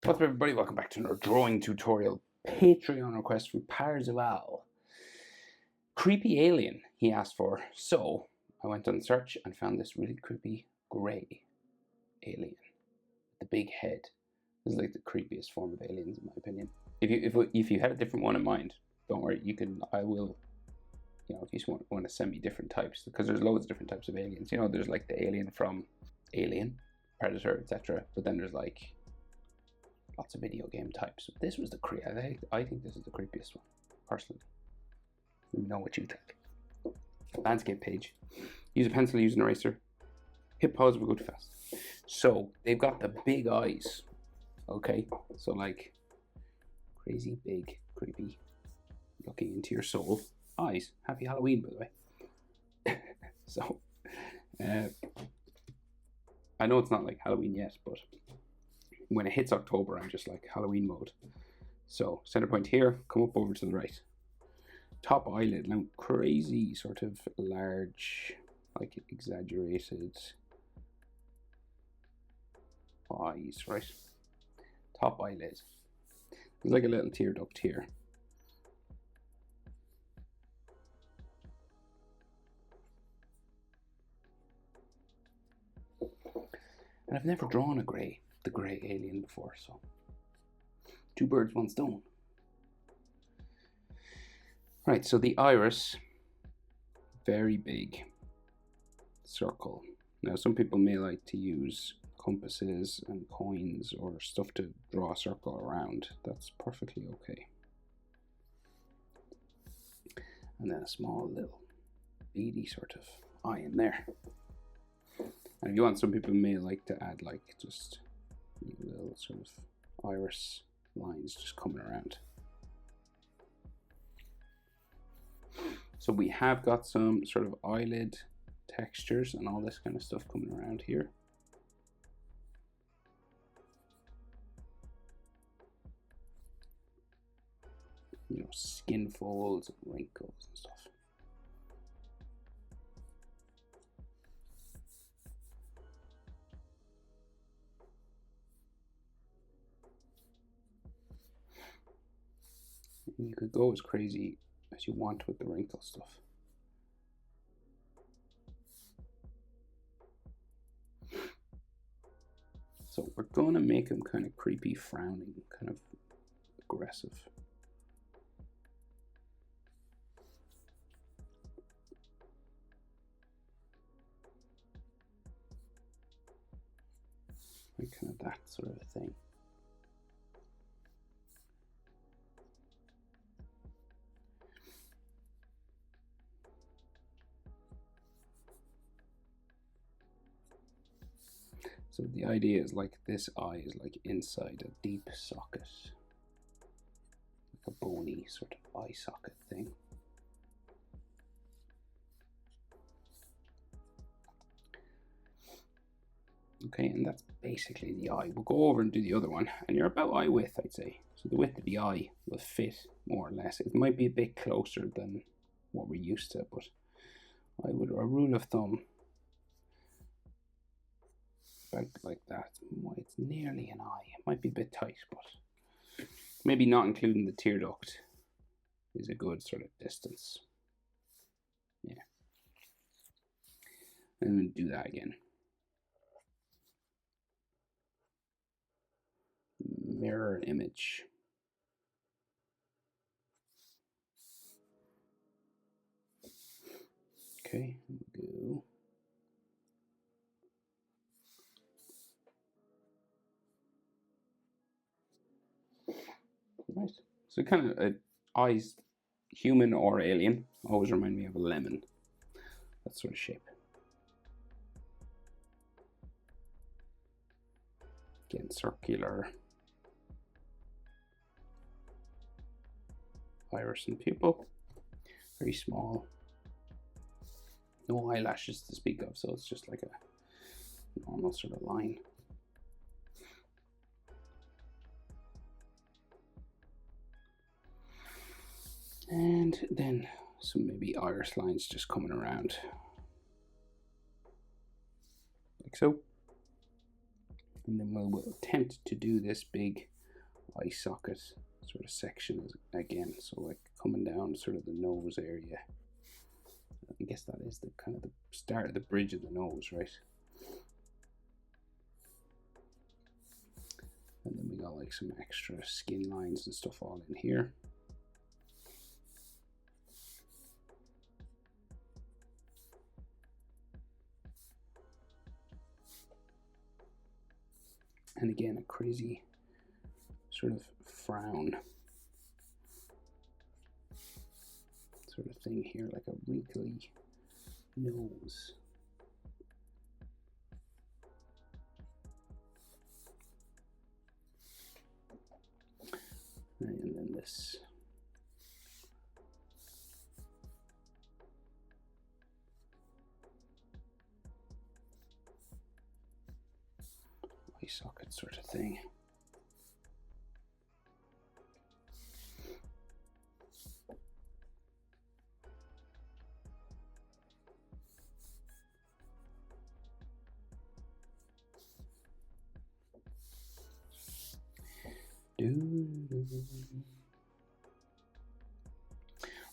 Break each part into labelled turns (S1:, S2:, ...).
S1: What's up, everybody? Welcome back to another drawing tutorial. Patreon request from Parzival. Creepy alien, he asked for. So I went on search and found this really creepy grey alien. The big head. This is like the creepiest form of aliens, in my opinion. If you had a different one in mind, don't worry. I will. If you want to send me different types, because there's loads of different types of aliens. There's like the alien from Alien, Predator, etc. But then there's like lots of video game types. This was I think this is the creepiest one, personally. Let me know what you think. Landscape page. Use a pencil, use an eraser. Hit pause if we go too fast. So they've got the big eyes. Okay, so like crazy big, creepy, looking into your soul eyes. Happy Halloween, by the way. So I know it's not like Halloween yet, but when it hits October, I'm just like Halloween mode. So center point here, come up over to the right. Top eyelid, now crazy sort of large, like exaggerated eyes, right? Top eyelid. There's like a little tear duct here. And I've never drawn the grey alien before, so two birds, one stone. Right, so the iris, very big circle. Now some people may like to use compasses and coins or stuff to draw a circle around. That's perfectly okay. And then a small little beady sort of eye in there. And if you want, some people may like to add like just little sort of iris lines just coming around. So we have got some sort of eyelid textures and all this kind of stuff coming around here. Skin folds and wrinkles and stuff. You could go as crazy as you want with the wrinkle stuff. So we're going to make him kind of creepy, frowning, kind of aggressive. Like kind of that sort of a thing. So the idea is like this eye is like inside a deep socket, like a bony sort of eye socket thing. Okay, and that's basically the eye. We'll go over and do the other one, and you're about eye width, I'd say. So the width of the eye will fit more or less. It might be a bit closer than what we're used to, but a rule of thumb, about like that. It's nearly an eye. It might be a bit tight, but maybe not including the tear duct is a good sort of distance. Yeah. And then do that again. Mirror image. Okay, go. Right. So kind of eyes, human or alien, always remind me of a lemon. That sort of shape. Again, circular. Iris and pupil. Very small. No eyelashes to speak of, so it's just like a normal sort of line. And then some maybe iris lines just coming around. Like so. And then we'll attempt to do this big eye socket sort of section again. So like coming down sort of the nose area. I guess that is the kind of the start of the bridge of the nose, right? And then we got like some extra skin lines and stuff all in here. And again, a crazy sort of frown sort of thing here, like a wrinkly nose. Right, and then this eye socket sort of thing.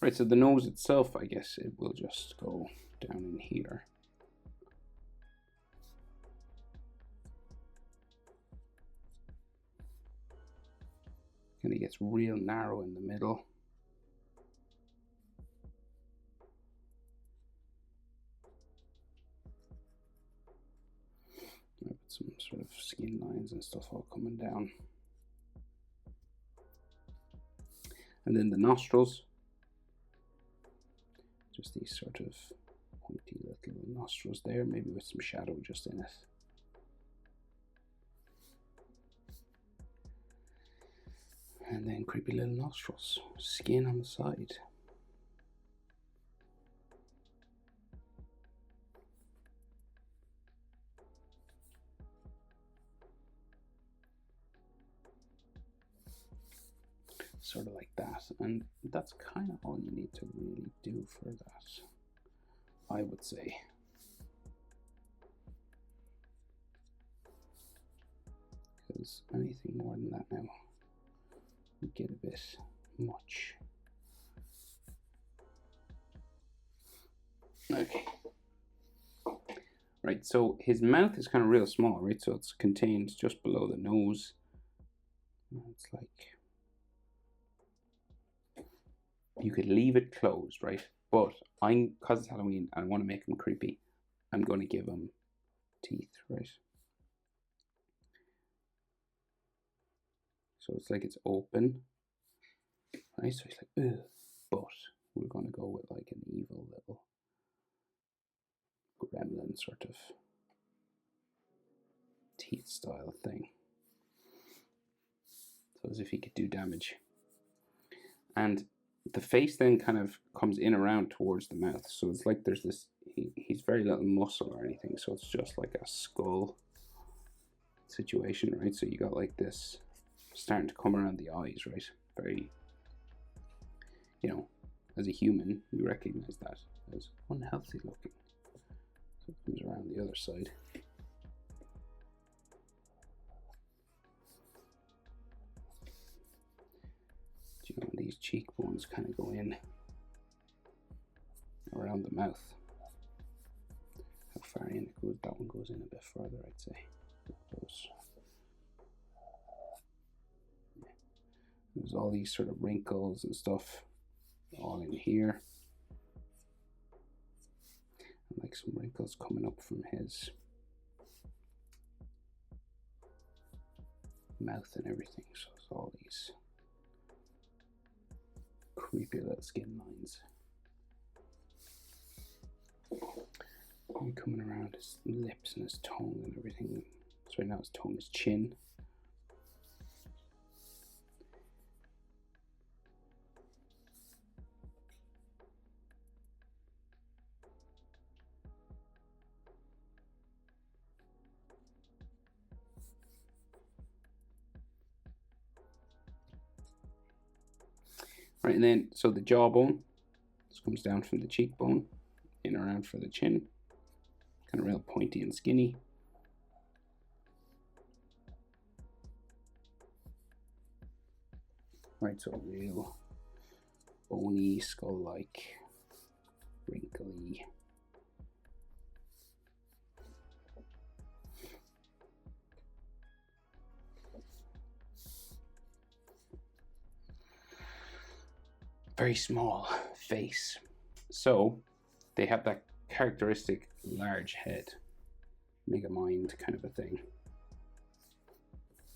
S1: Right, so the nose itself, I guess it will just go down in here. And it gets real narrow in the middle. With some sort of skin lines and stuff all coming down. And then the nostrils. Just these sort of pointy little nostrils there, maybe with some shadow just in it. And then creepy little nostrils, skin on the side. Sort of like that, and that's kind of all you need to really do for that, I would say. Because anything more than that now would get a bit much. Okay. Right, so his mouth is kind of real small, right? So it's contained just below the nose. It's like you could leave it closed, right? But because it's Halloween and I want to make him creepy, I'm going to give him teeth, right? So it's like it's open, right? So he's like, ugh. But we're going to go with like an evil little gremlin sort of teeth style thing. So as if he could do damage. And the face then kind of comes in around towards the mouth. So it's like there's this, he's very little muscle or anything. So it's just like a skull situation, right? So you got like this starting to come around the eyes, right? Very, you know, as a human, you recognize that as unhealthy looking. So it comes around the other side. You know, these cheekbones kind of go in around the mouth. How far in it goes, that one goes in a bit further, I'd say. There's all these sort of wrinkles and stuff all in here. And like some wrinkles coming up from his mouth and everything. So it's all these creepy little skin lines. And coming around his lips and his tongue and everything. So right now his tongue is chin. Right, and then so the jawbone, this comes down from the cheekbone, in around for the chin, kind of real pointy and skinny. Right, so real bony, skull-like, wrinkly. Very small face. So they have that characteristic large head, mega mind kind of a thing.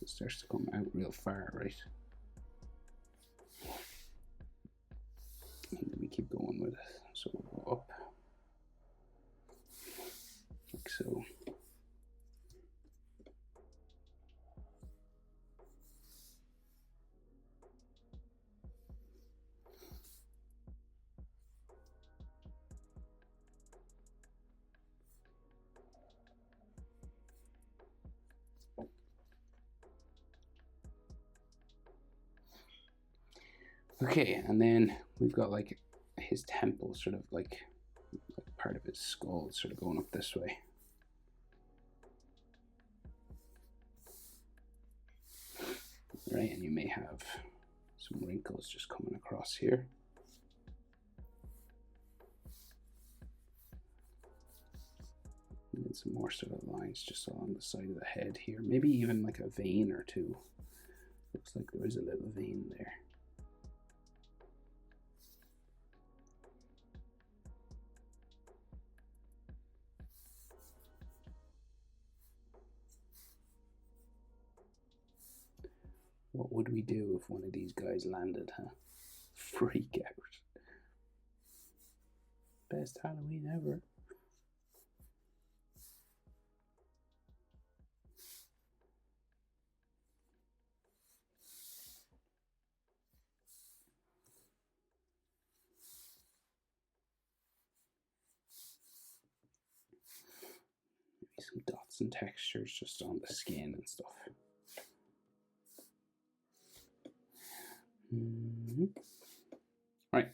S1: It starts to come out real far, right? And then we keep going with it. So we'll go up, like so. Okay, and then we've got like his temple, sort of like part of his skull, sort of going up this way. Right, and you may have some wrinkles just coming across here. And then some more sort of lines just along the side of the head here. Maybe even like a vein or two. Looks like there is a little vein there. What would we do if one of these guys landed, huh? Freak out. Best Halloween ever. Maybe some dots and textures just on the skin and stuff. Right,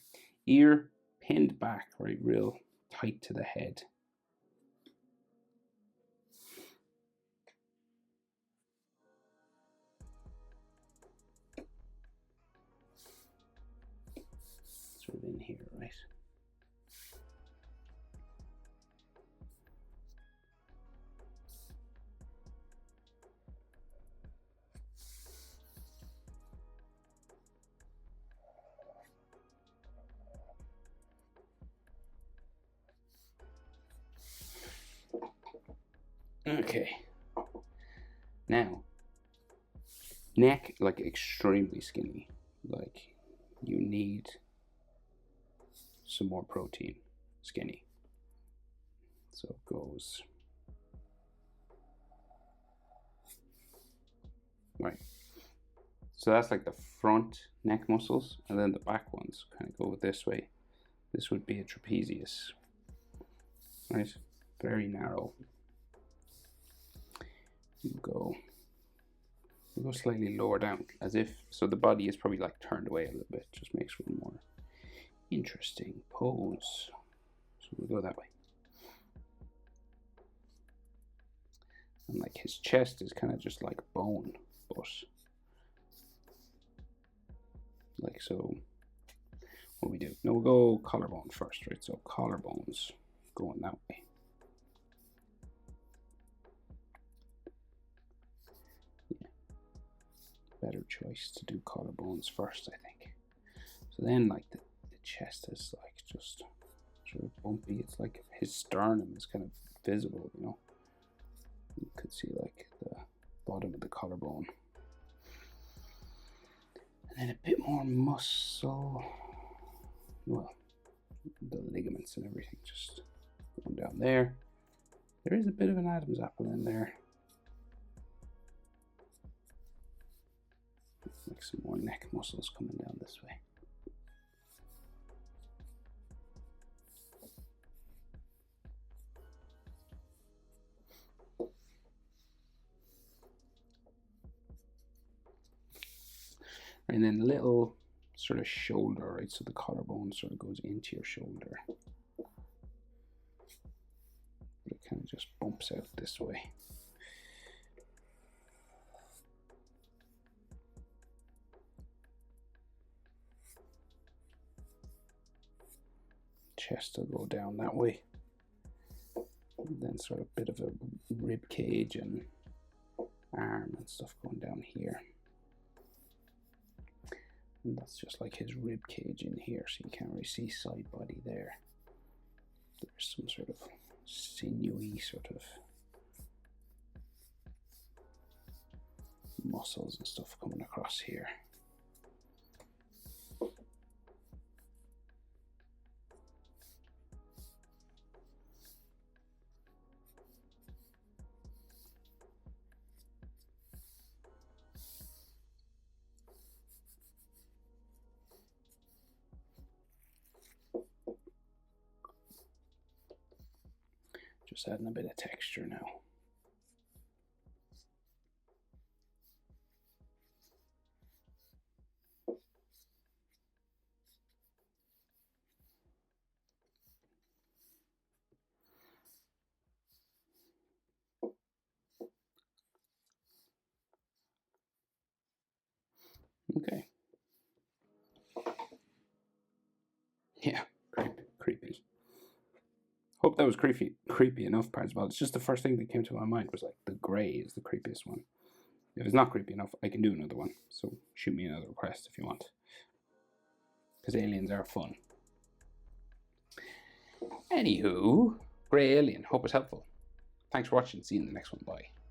S1: ear pinned back, right, real tight to the head. Sort of in here, right? Okay. Now, neck, like extremely skinny. Like you need some more protein. Skinny. So it goes. Right. So that's like the front neck muscles, and then the back ones kind of go this way. This would be a trapezius. Right? Very narrow. We'll go slightly lower down, as if, so the body is probably like turned away a little bit, just makes for a more interesting pose. So we'll go that way. And like his chest is kind of just like bone, but like so. What we do? No, we'll go collarbone first, right? So collarbones going that way. Yeah. Better choice to do collarbones first, I think. So then like the chest is like just sort of bumpy. It's like his sternum is kind of visible, you know. You could see like the bottom of the collarbone. And then a bit more muscle. Well, the ligaments and everything just going down there. There is a bit of an Adam's apple in there. Like some more neck muscles coming down this way. And then a little sort of shoulder, right? So the collarbone sort of goes into your shoulder. But it kind of just bumps out this way. chest will go down that way. And then sort of a bit of a rib cage and arm and stuff going down here. And that's just like his rib cage in here, so you can't really see side body there. There's some sort of sinewy sort of muscles and stuff coming across here. Just adding a bit of texture now. Okay. Yeah, creepy. Hope that was creepy enough, Parzival. It's just the first thing that came to my mind was like the grey is the creepiest one. If it's not creepy enough, I can do another one. So shoot me another request if you want. Because aliens are fun. Anywho, grey alien. Hope it's helpful. Thanks for watching. See you in the next one. Bye.